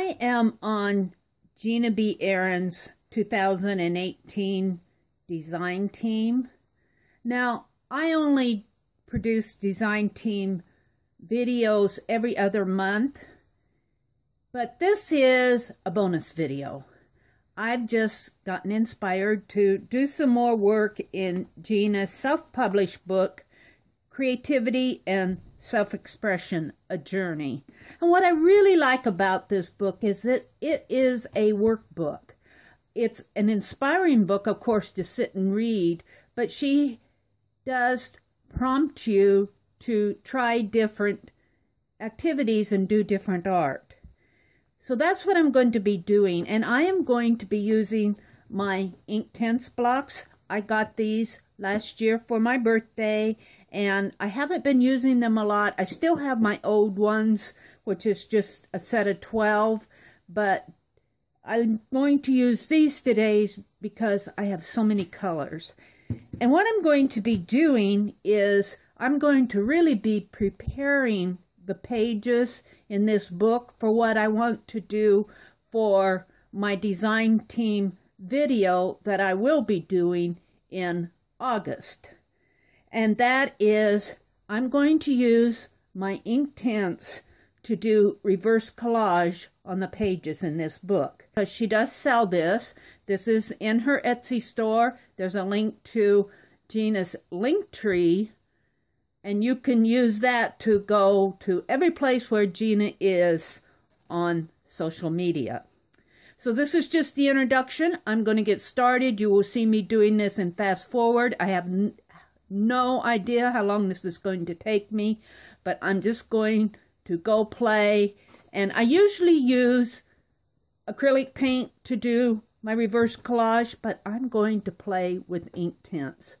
I am on Gina B. Aaron's 2018 design team. Now, I only produce design team videos every other month, but this is a bonus video. I've just gotten inspired to do some more work in Gina's self-published book, Creativity and Self-Expression, A Journey. And what I really like about this book is that it is a workbook. It's an inspiring book, of course, to sit and read, but she does prompt you to try different activities and do different art. So that's what I'm going to be doing, and I am going to be using my Inktense blocks. I got these last year for my birthday, and I haven't been using them a lot. I still have my old ones, which is just a set of 12, but I'm going to use these today because I have so many colors. And what I'm going to be doing is I'm going to really be preparing the pages in this book for what I want to do for my design team video that I will be doing in August. And that is, I'm going to use my Inktense to do reverse collage on the pages in this book. Because she does sell this. This is in her Etsy store. There's a link to Gina's Linktree, and you can use that to go to every place where Gina is on social media. So this is just the introduction. I'm going to get started. You will see me doing this in fast forward. I have no idea how long this is going to take me, but I'm just going to go play. And I usually use acrylic paint to do my reverse collage, but I'm going to play with Inktense.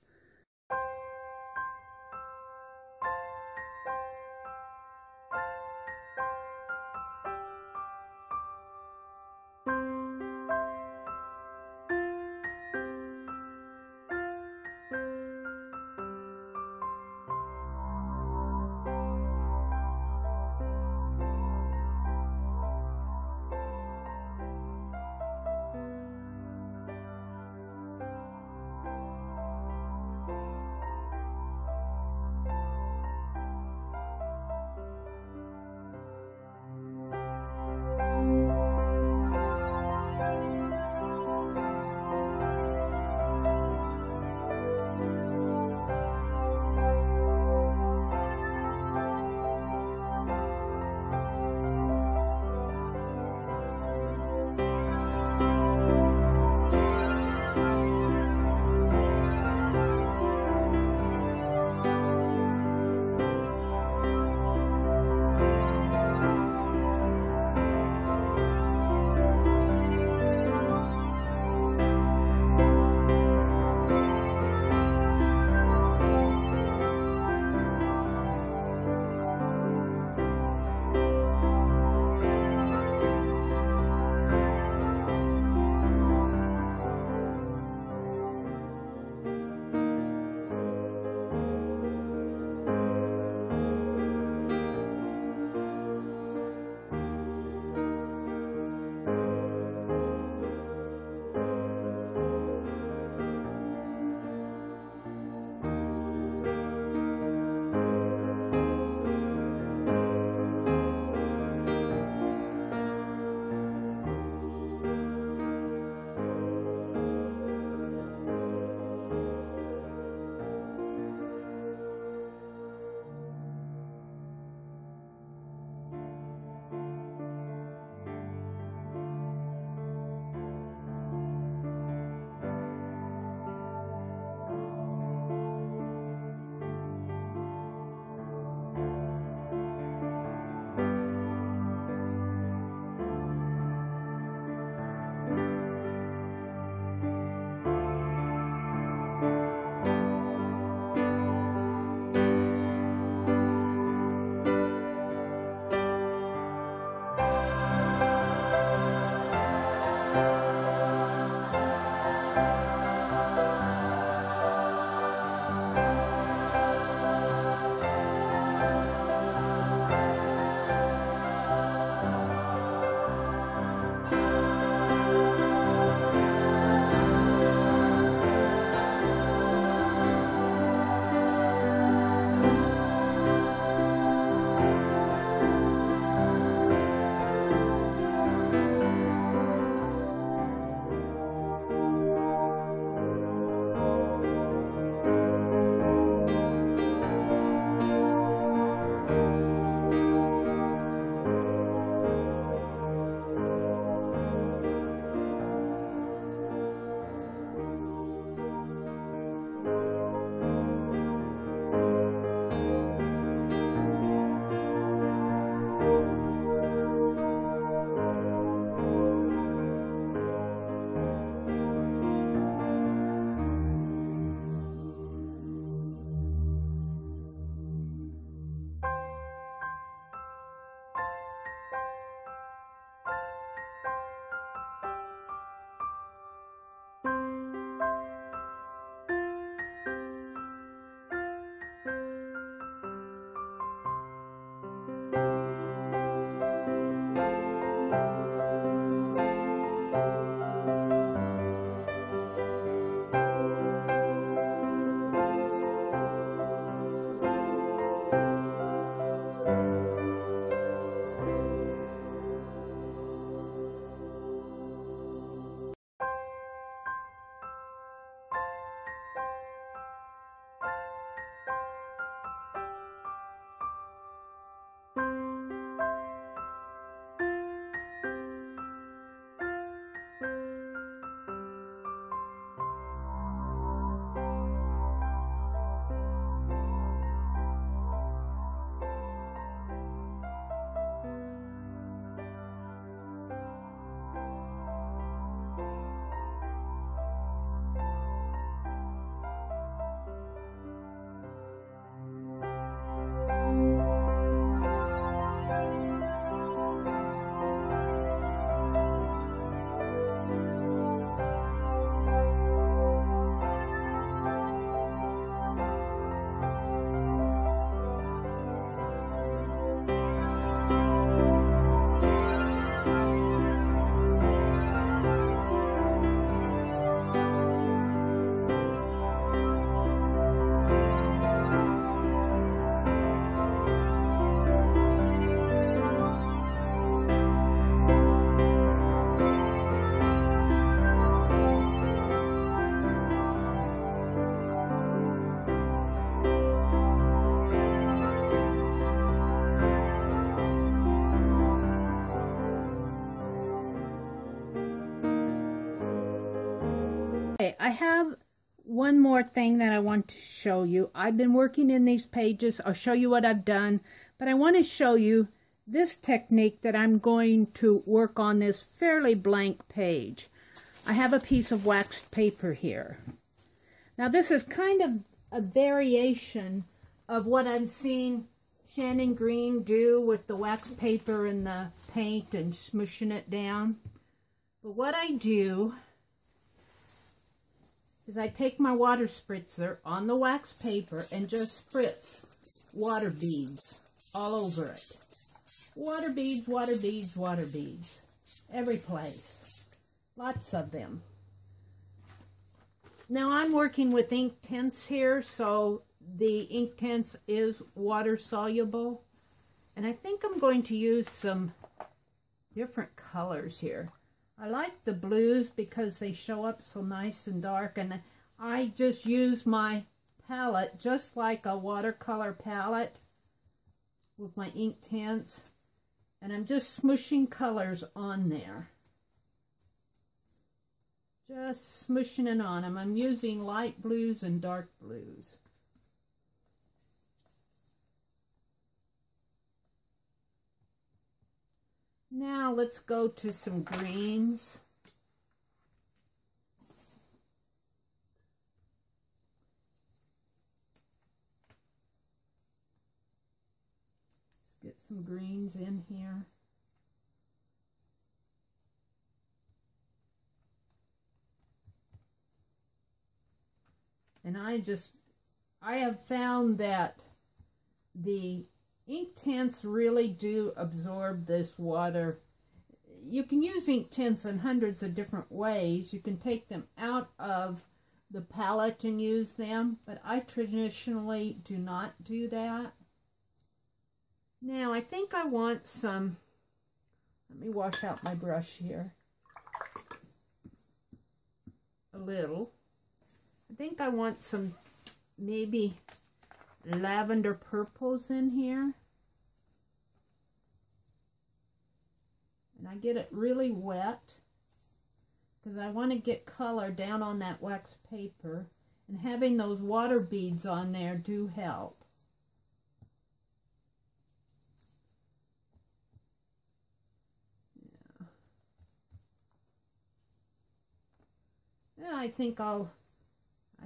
Okay, I have one more thing that I want to show you. I've been working in these pages. I'll show you what I've done, but I want to show you this technique that I'm going to work on this fairly blank page. I have a piece of waxed paper here. Now this is kind of a variation of what I've seen Shannon Green do with the wax paper and the paint and smushing it down. But what I do is I take my water spritzer on the wax paper and just spritz water beads all over it. Water beads, water beads, water beads. Every place. Lots of them. Now I'm working with Inktense here, so the Inktense is water soluble. And I think I'm going to use some different colors here. I like the blues because they show up so nice and dark, and I just use my palette just like a watercolor palette with my Inktense, and I'm just smushing colors on there. Just smushing it on them. I'm using light blues and dark blues. Now let's go to some greens. Let's get some greens in here. And I have found that the Inktense really do absorb this water. You can use Inktense in hundreds of different ways. You can take them out of the palette and use them, but I traditionally do not do that. Now I think I want some, let me wash out my brush here a little. I think I want some maybe lavender purples in here. And I get it really wet because I want to get color down on that wax paper, and having those water beads on there do help. Yeah, I think I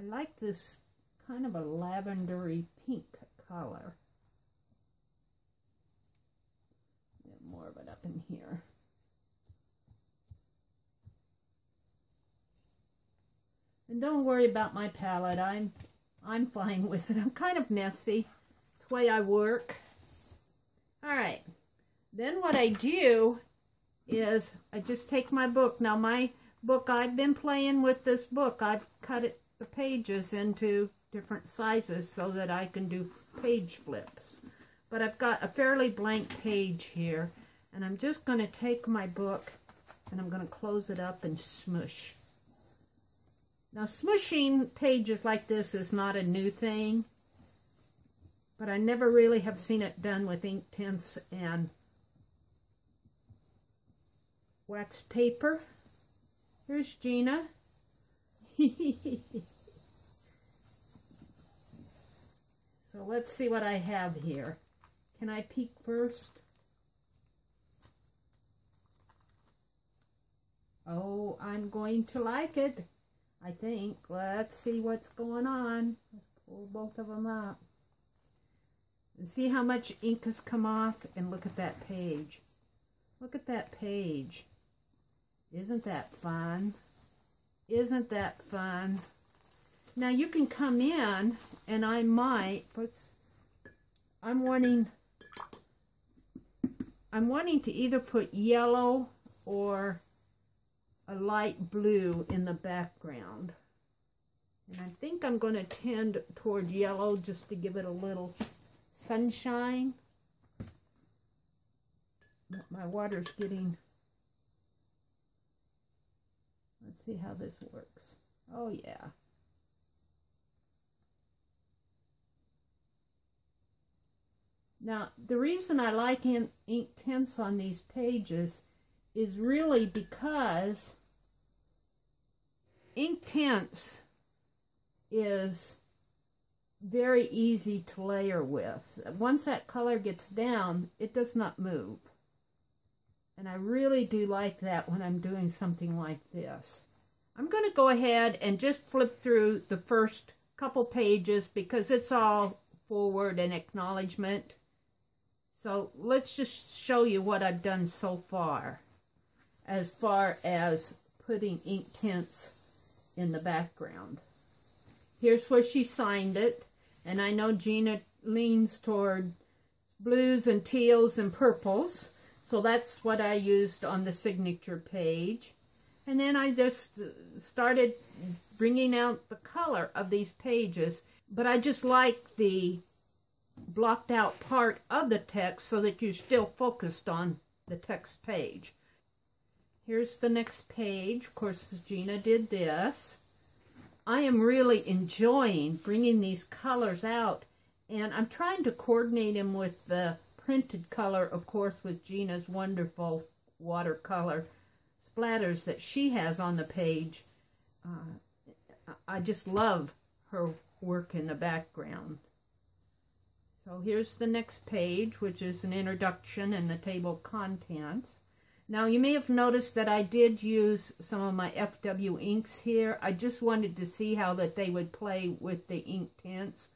like this kind of a lavendery pink color. Get more of it up in here. And don't worry about my palette. I'm fine with it. I'm kind of messy. It's the way I work. Alright. Then what I do is I just take my book. Now my book, I've been playing with this book. I've cut it, the pages into different sizes so that I can do page flips. But I've got a fairly blank page here, and I'm just going to take my book and I'm going to close it up and smush. Now smushing pages like this is not a new thing, but I never really have seen it done with Inktense and wax paper. Here's Gina. So let's see what I have here. Can I peek first? Oh, I'm going to like it, I think. Let's see what's going on. Let's pull both of them up. And see how much ink has come off? And look at that page. Look at that page. Isn't that fun? Isn't that fun? Now you can come in, and I might, I'm wanting to either put yellow or a light blue in the background. And I think I'm going to tend toward yellow just to give it a little sunshine. My water's getting... Let's see how this works. Oh, yeah. Now, the reason I like Inktense on these pages is really because Inktense is very easy to layer with. Once that color gets down, it does not move. And I really do like that when I'm doing something like this. I'm going to go ahead and just flip through the first couple pages because it's all forward and acknowledgement. So let's just show you what I've done so far as putting Inktense in the background. Here's where she signed it, and I know Gina leans toward blues and teals and purples, so that's what I used on the signature page. And then I just started bringing out the color of these pages, but I just like the blocked out part of the text so that you're still focused on the text page. Here's the next page. Of course, Gina did this. I am really enjoying bringing these colors out, and I'm trying to coordinate them with the printed color, of course, with Gina's wonderful watercolor splatters that she has on the page. I just love her work in the background. So here's the next page, which is an introduction and the table of contents. Now, you may have noticed that I did use some of my FW inks here. I just wanted to see how that they would play with the Inktense.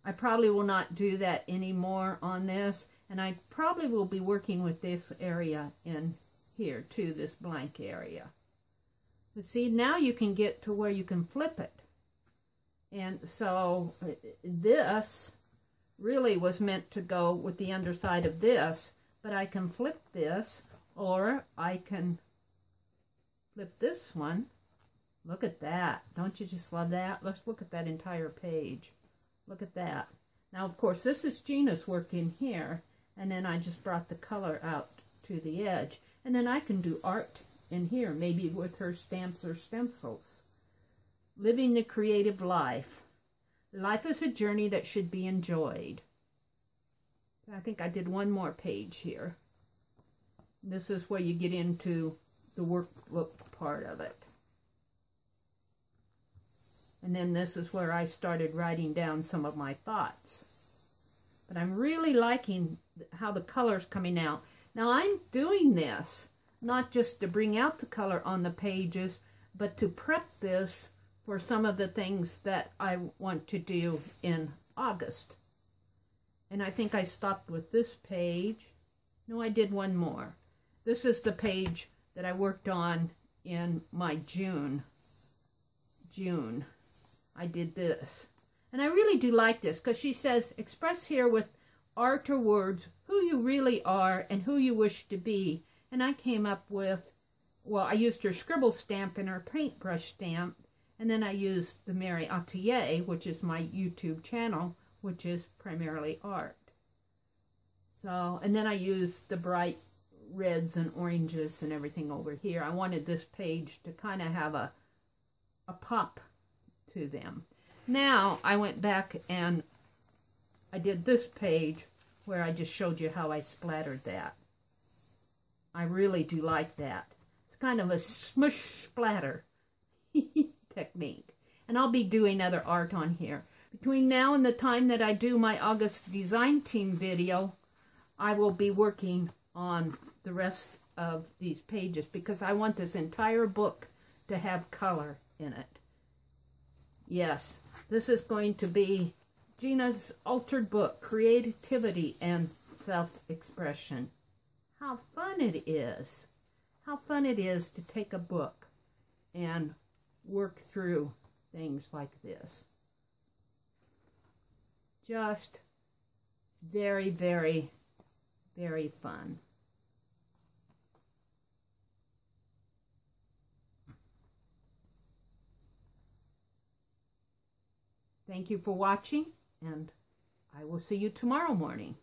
I probably will not do that anymore on this, and I probably will be working with this area in here too, this blank area. But see, now you can get to where you can flip it. And so this really was meant to go with the underside of this, but I can flip this, or I can flip this one. Look at that. Don't you just love that? Let's look at that entire page. Look at that. Now, of course, this is Gina's work in here, and then I just brought the color out to the edge. And then I can do art in here, maybe with her stamps or stencils. Living the creative life. Life is a journey that should be enjoyed. I think I did one more page here. This is where you get into the workbook part of it. And then this is where I started writing down some of my thoughts. But I'm really liking how the color's coming out. Now, I'm doing this not just to bring out the color on the pages, but to prep this for some of the things that I want to do in August. And I think I stopped with this page. No, I did one more. This is the page that I worked on in my June. I did this. And I really do like this because she says, express here with art or words who you really are and who you wish to be. And I came up with, well, I used her scribble stamp and her paintbrush stamp. And then I used the Meri Atelier, which is my YouTube channel, which is primarily art. So, and then I used the bright reds and oranges and everything over here. I wanted this page to kind of have a pop to them. Now I went back and I did this page where I just showed you how I splattered that. I really do like that. It's kind of a smush splatter technique. And I'll be doing other art on here. Between now and the time that I do my August design team video, I will be working on the rest of these pages because I want this entire book to have color in it. Yes, this is going to be Gina's altered book, Creativity and Self-Expression. How fun it is. How fun it is to take a book and work through things like this. Just very, very, very fun. Thank you for watching, and I will see you tomorrow morning.